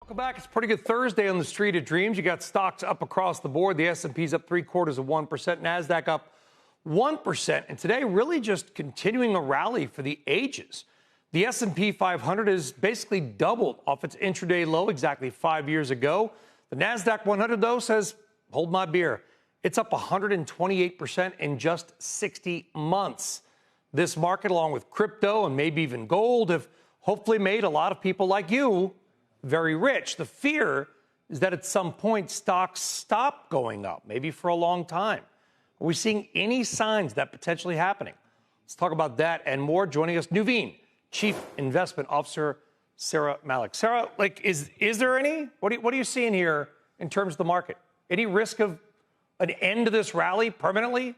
Welcome back. It's a pretty good Thursday on the Street of Dreams. You got stocks up across the board. The S&P's up 0.75%. NASDAQ up 1%. And today, really just continuing a rally for the ages. The S&P 500 has basically doubled off its intraday low exactly 5 years ago. The NASDAQ 100, though, says, hold my beer. It's up 128% in just 60 months. This market, along with crypto and maybe even gold, have hopefully made a lot of people like you very rich. The fear is that at some point stocks stop going up, maybe for a long time. Are we seeing any signs that potentially happening? Let's talk about that and more. Joining us, Nuveen, Chief Investment Officer, Saira Malik. Saira, is there any? What are you seeing here in terms of the market? Any risk of an end to this rally permanently?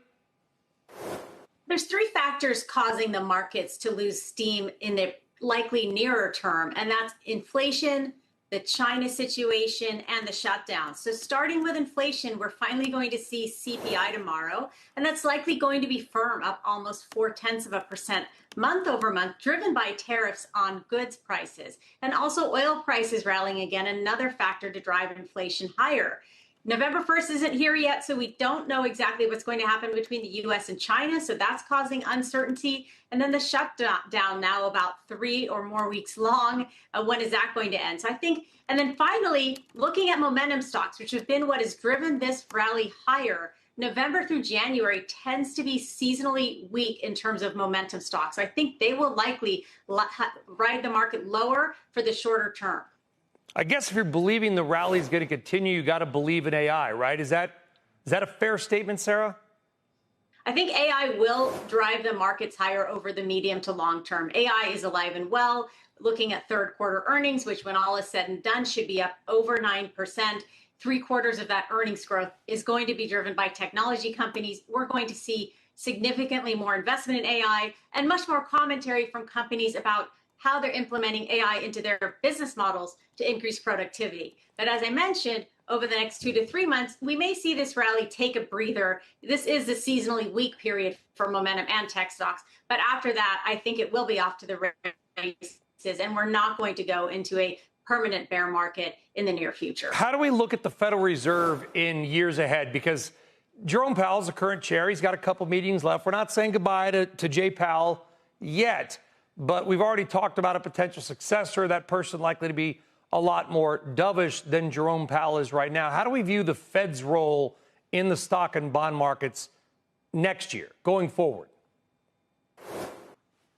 There's three factors causing the markets to lose steam in the likely nearer term, and that's inflation, the China situation, and the shutdown. So starting with inflation, we're finally going to see CPI tomorrow, and that's likely going to be firm, up almost 0.4% month over month, driven by tariffs on goods prices. And also oil prices rallying again, another factor to drive inflation higher. November 1st isn't here yet, so we don't know exactly what's going to happen between the U.S. and China, so that's causing uncertainty. And then the shutdown now about 3 or more weeks long. When is that going to end? So I think, and then finally, looking at momentum stocks, which have been what has driven this rally higher, November through January tends to be seasonally weak in terms of momentum stocks. So I think they will likely ride the market lower for the shorter term. I guess if you're believing the rally is going to continue, you got to believe in AI, right? Is that a fair statement, Saira? I think AI will drive the markets higher over the medium to long term. AI is alive and well. Looking at third quarter earnings, which when all is said and done should be up over 9%. 3/4 of that earnings growth is going to be driven by technology companies. We're going to see significantly more investment in AI and much more commentary from companies about how they're implementing AI into their business models to increase productivity. But as I mentioned, over the next 2 to 3 months, we may see this rally take a breather. This is the seasonally weak period for momentum and tech stocks. But after that, I think it will be off to the races, and we're not going to go into a permanent bear market in the near future. How do we look at the Federal Reserve in years ahead? Because Jerome Powell's the current chair. He's got a couple meetings left. We're not saying goodbye to Jay Powell yet. But we've already talked about a potential successor, that person likely to be a lot more dovish than Jerome Powell is right now. How do we view the Fed's role in the stock and bond markets next year, going forward?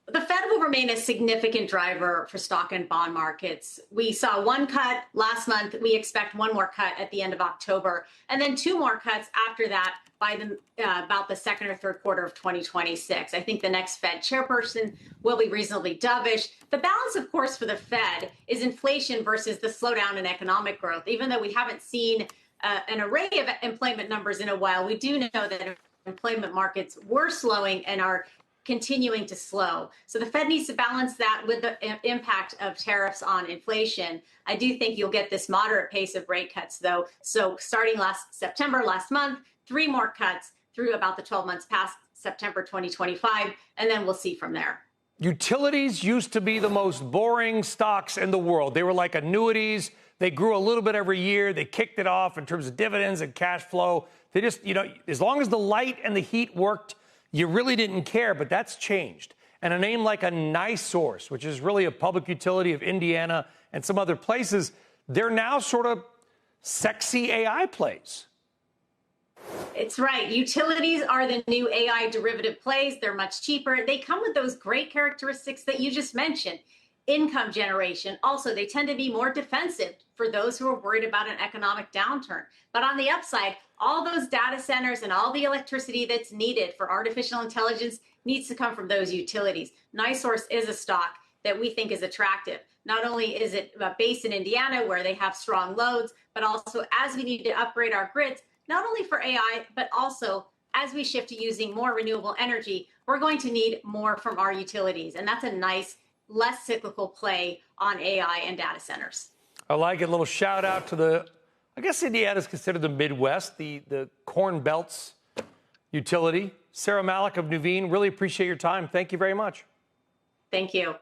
The Fed will remain a significant driver for stock and bond markets. We saw one cut last month. We expect one more cut at the end of October, and then 2 more cuts after that by about the second or third quarter of 2026. I think the next Fed chairperson will be reasonably dovish. The balance, of course, for the Fed is inflation versus the slowdown in economic growth. Even though we haven't seen an array of employment numbers in a while, we do know that employment markets were slowing and are continuing to slow. So the Fed needs to balance that with the impact of tariffs on inflation. I do think you'll get this moderate pace of rate cuts, though. So starting last month, 3 more cuts through about the 12 months past September 2025, and then we'll see from there. Utilities used to be the most boring stocks in the world. They were like annuities. They grew a little bit every year. They kicked it off in terms of dividends and cash flow. They just, as long as the light and the heat worked, you really didn't care, but that's changed. And a name like a NiSource, which is really a public utility of Indiana and some other places, they're now sort of sexy AI plays. It's right. Utilities are the new AI derivative plays. They're much cheaper. They come with those great characteristics that you just mentioned. Income generation. Also, they tend to be more defensive for those who are worried about an economic downturn. But on the upside, all those data centers and all the electricity that's needed for artificial intelligence needs to come from those utilities. NiSource is a stock that we think is attractive. Not only is it based in Indiana where they have strong loads, but also as we need to upgrade our grids, not only for AI, but also as we shift to using more renewable energy, we're going to need more from our utilities. And that's a nice, less cyclical play on AI and data centers. I like it. A little shout out to I guess Indiana is considered the Midwest, the Corn Belts utility. Saira Malik of Nuveen, really appreciate your time. Thank you very much. Thank you.